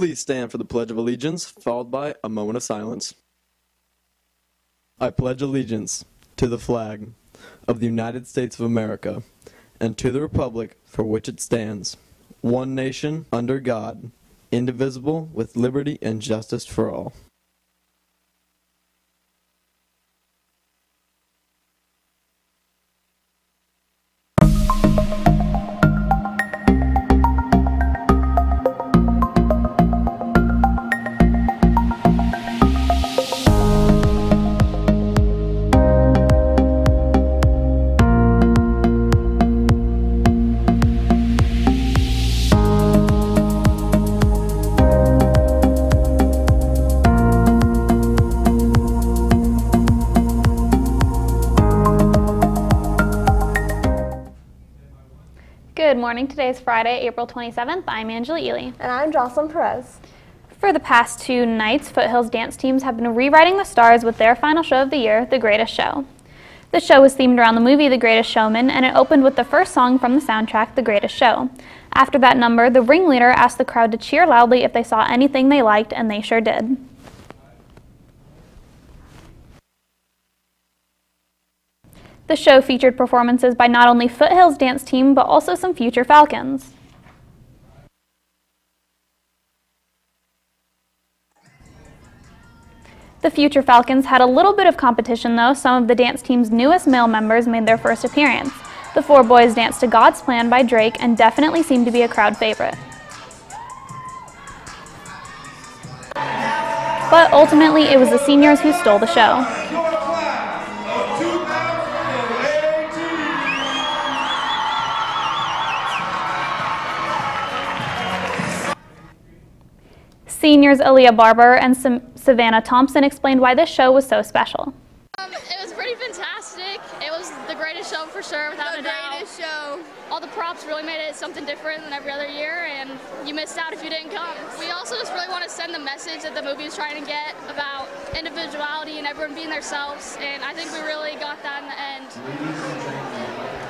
Please stand for the Pledge of Allegiance, followed by a moment of silence. I pledge allegiance to the flag of the United States of America and to the republic for which it stands, one nation, under God, indivisible, with liberty and justice for all. Good morning. Today is Friday, April 27th. I'm Angela Ely. And I'm Jocelyn Perez. For the past 2 nights, Foothill's dance teams have been rewriting the stars with their final show of the year, The Greatest Show. The show was themed around the movie The Greatest Showman, and it opened with the first song from the soundtrack, The Greatest Show. After that number, the ringleader asked the crowd to cheer loudly if they saw anything they liked, and they sure did. The show featured performances by not only Foothill's dance team, but also some future Falcons. The future Falcons had a little bit of competition though. Some of the dance team's newest male members made their first appearance. The 4 boys danced to God's Plan by Drake and definitely seemed to be a crowd favorite. But ultimately, it was the seniors who stole the show. Seniors Aaliyah Barber and Savannah Thompson explained why this show was so special. It was pretty fantastic. It was the greatest show for sure, without a doubt. The greatest show. All the props really made it something different than every other year, and you missed out if you didn't come. We also just really want to send the message that the movie is trying to get about individuality and everyone being themselves, and I think we really got that in the end.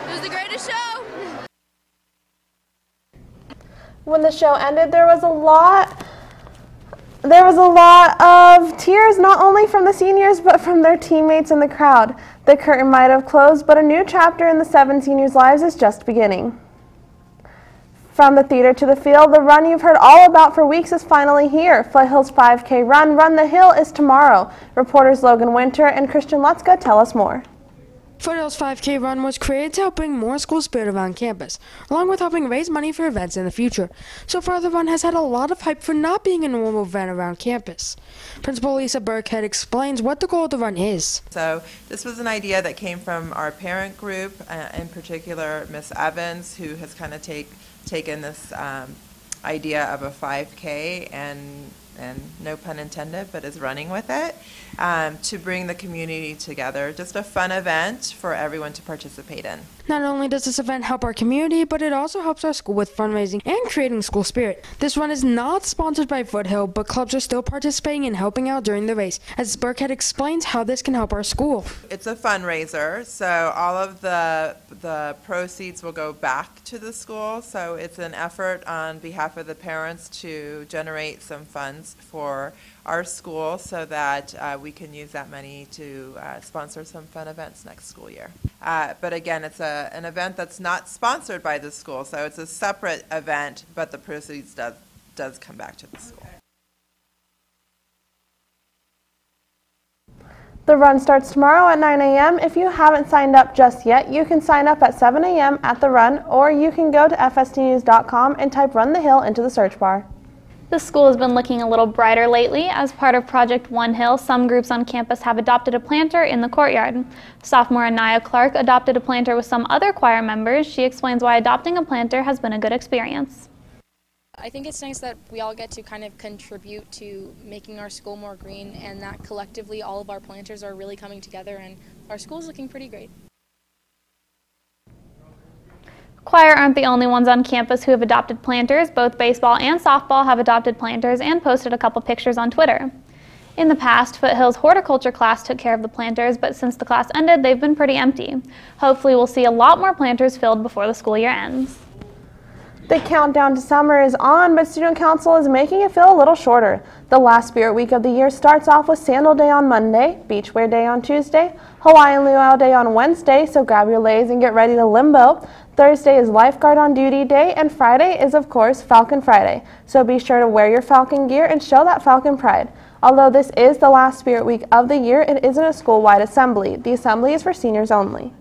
It was the greatest show. When the show ended, there was a lot of tears, not only from the seniors, but from their teammates in the crowd. The curtain might have closed, but a new chapter in the 7 seniors' lives is just beginning. From the theater to the field, the run you've heard all about for weeks is finally here. Foothill's 5K run, Run the Hill, is tomorrow. Reporters Logan Winter and Christian Lutzka tell us more. Foothill's 5K run was created to help bring more school spirit around campus, along with helping raise money for events in the future. So far, the run has had a lot of hype for not being a normal event around campus. Principal Lisa Burkhead explains what the goal of the run is. So this was an idea that came from our parent group, in particular Miss Evans, who has kind of taken this idea of a 5K and no pun intended, but is running with it to bring the community together. Just a fun event for everyone to participate in. Not only does this event help our community, but it also helps our school with fundraising and creating school spirit. This run is not sponsored by Foothill, but clubs are still participating and helping out during the race, as Burkhead explains how this can help our school. It's a fundraiser, so all of the proceeds will go back to the school. So it's an effort on behalf of the parents to generate some funds for our school so that we can use that money to sponsor some fun events next school year. But again, it's an event that's not sponsored by the school, so it's a separate event, but the proceeds does come back to the school. The run starts tomorrow at 9 a.m. If you haven't signed up just yet, you can sign up at 7 a.m. at the run, or you can go to FSTNEWS.com and type Run the Hill into the search bar. The school has been looking a little brighter lately. As part of Project One Hill, some groups on campus have adopted a planter in the courtyard. Sophomore Anaya Clark adopted a planter with some other choir members. She explains why adopting a planter has been a good experience. I think it's nice that we all get to kind of contribute to making our school more green, and that collectively all of our planters are really coming together, and our school's looking pretty great. Choir aren't the only ones on campus who have adopted planters. Both baseball and softball have adopted planters and posted a couple pictures on Twitter. In the past, Foothill's horticulture class took care of the planters, but since the class ended, they've been pretty empty. Hopefully we'll see a lot more planters filled before the school year ends. The countdown to summer is on, but Student Council is making it feel a little shorter. The last Spirit Week of the year starts off with Sandal Day on Monday, Beachwear Day on Tuesday, Hawaiian Luau Day on Wednesday, so grab your leis and get ready to limbo. Thursday is Lifeguard on Duty Day, and Friday is, of course, Falcon Friday. So be sure to wear your Falcon gear and show that Falcon pride. Although this is the last Spirit Week of the year, it isn't a school-wide assembly. The assembly is for seniors only.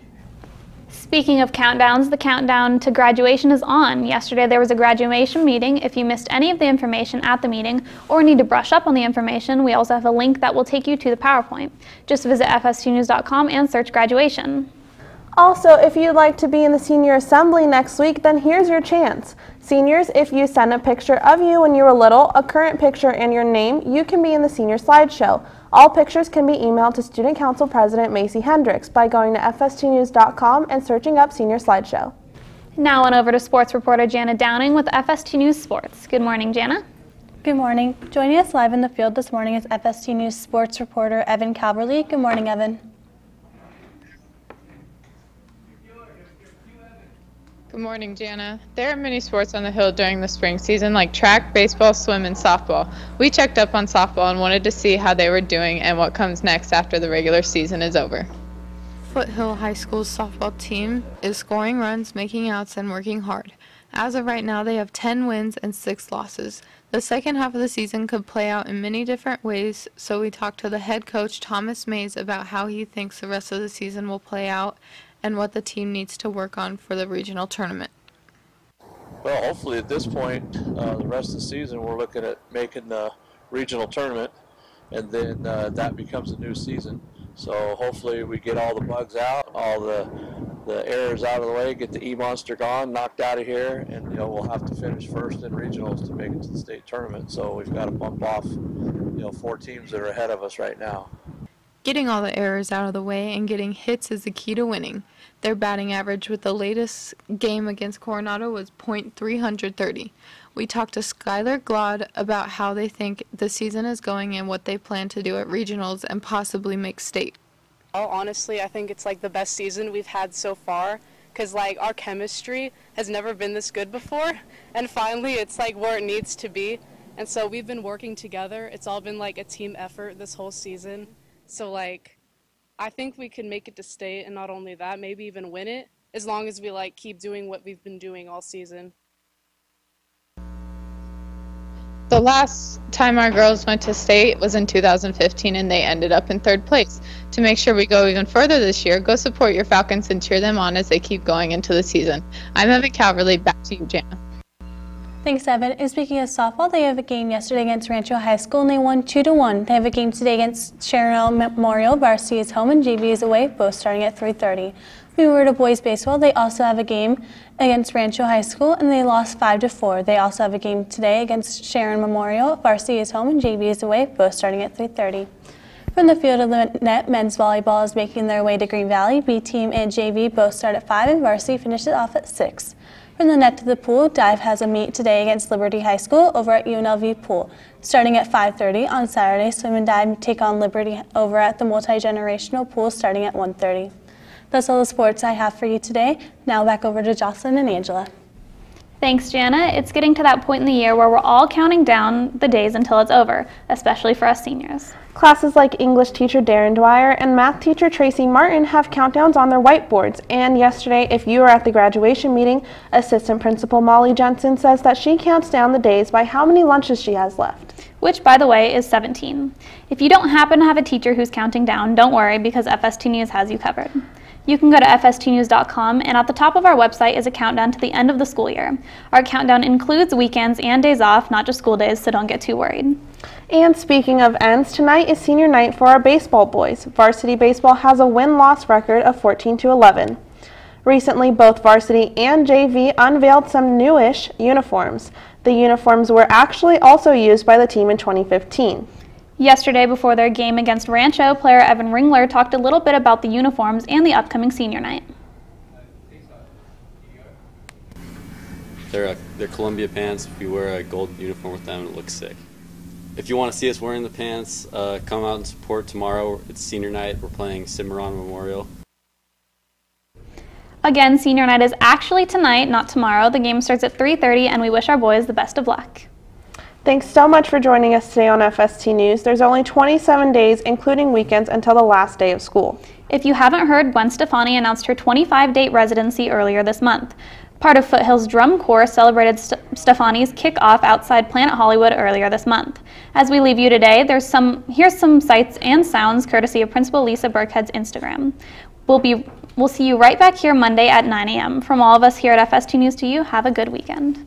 Speaking of countdowns, the countdown to graduation is on. Yesterday there was a graduation meeting. If you missed any of the information at the meeting or need to brush up on the information, we also have a link that will take you to the PowerPoint. Just visit FSTNews.com and search graduation. Also, if you'd like to be in the senior assembly next week, then here's your chance. Seniors, if you send a picture of you when you were little, a current picture, and your name, you can be in the senior slideshow. All pictures can be emailed to Student Council President Macy Hendricks by going to FSTNews.com and searching up Senior Slideshow. Now on over to sports reporter Jana Downing with FST News Sports. Good morning, Jana. Good morning. Joining us live in the field this morning is FST News sports reporter Evan Calverley. Good morning, Evan. Good morning, Jana. There are many sports on the Hill during the spring season like track, baseball, swim, and softball. We checked up on softball and wanted to see how they were doing and what comes next after the regular season is over. Foothill High School's softball team is scoring runs, making outs, and working hard. As of right now, they have 10 wins and 6 losses. The second half of the season could play out in many different ways, so we talked to the head coach, Thomas Mays, about how he thinks the rest of the season will play out and what the team needs to work on for the regional tournament. Well, hopefully at this point, the rest of the season, we're looking at making the regional tournament, and then that becomes a new season. So hopefully we get all the bugs out, all the errors out of the way, get the E-Monster gone, knocked out of here, and we'll have to finish first in regionals to make it to the state tournament. So we've got to bump off 4 teams that are ahead of us right now. Getting all the errors out of the way and getting hits is the key to winning. Their batting average with the latest game against Coronado was .330. We talked to Skylar Glod about how they think the season is going and what they plan to do at regionals and possibly make state. Oh, honestly, I think it's like the best season we've had so far because like our chemistry has never been this good before, and finally it's like where it needs to be. And so we've been working together. It's all been like a team effort this whole season. So, like, I think we can make it to state, and not only that, maybe even win it, as long as we, like, keep doing what we've been doing all season. The last time our girls went to state was in 2015, and they ended up in 3rd place. To make sure we go even further this year, go support your Falcons and cheer them on as they keep going into the season. I'm Evan Calverley. Back to you, Jana. Thanks, Evan. And speaking of softball, they have a game yesterday against Rancho High School, and they won 2-1. They have a game today against Sharon Memorial. Varsity is home and JV is away, both starting at 3:30. We were to boys baseball. They also have a game against Rancho High School, and they lost 5-4. They also have a game today against Sharon Memorial. Varsity is home and JV is away, both starting at 3:30. From the field of the net, men's volleyball is making their way to Green Valley. B team and JV both start at 5, and varsity finishes off at 6. From the net to the pool, Dive has a meet today against Liberty High School over at UNLV Pool. Starting at 5:30 on Saturday, Swim and Dive take on Liberty over at the multi-generational pool starting at 1:30. That's all the sports I have for you today. Now back over to Jocelyn and Angela. Thanks, Jana. It's getting to that point in the year where we're all counting down the days until it's over, especially for us seniors. Classes like English teacher Darren Dwyer and math teacher Tracy Martin have countdowns on their whiteboards. And yesterday, if you were at the graduation meeting, Assistant Principal Molly Jensen says that she counts down the days by how many lunches she has left. Which, by the way, is 17. If you don't happen to have a teacher who's counting down, don't worry, because FST News has you covered. You can go to FSTNews.com, and at the top of our website is a countdown to the end of the school year. Our countdown includes weekends and days off, not just school days, so don't get too worried. And speaking of ends, tonight is senior night for our baseball boys. Varsity baseball has a win-loss record of 14-11. Recently, both varsity and JV unveiled some newish uniforms. The uniforms were actually also used by the team in 2015. Yesterday, before their game against Rancho, player Evan Ringler talked a little bit about the uniforms and the upcoming senior night. They're Columbia pants. If you wear a gold uniform with them, it looks sick. If you want to see us wearing the pants, come out and support tomorrow. It's senior night. We're playing Cimarron Memorial. Again, senior night is actually tonight, not tomorrow. The game starts at 3:30, and we wish our boys the best of luck. Thanks so much for joining us today on FST News. There's only 27 days, including weekends, until the last day of school. If you haven't heard, Gwen Stefani announced her 25-date residency earlier this month. Part of Foothill's Drum Corps celebrated Stefani's kickoff outside Planet Hollywood earlier this month. As we leave you today, here's some sights and sounds courtesy of Principal Lisa Burkhead's Instagram. We'll see you right back here Monday at 9 a.m. From all of us here at FST News to you, have a good weekend.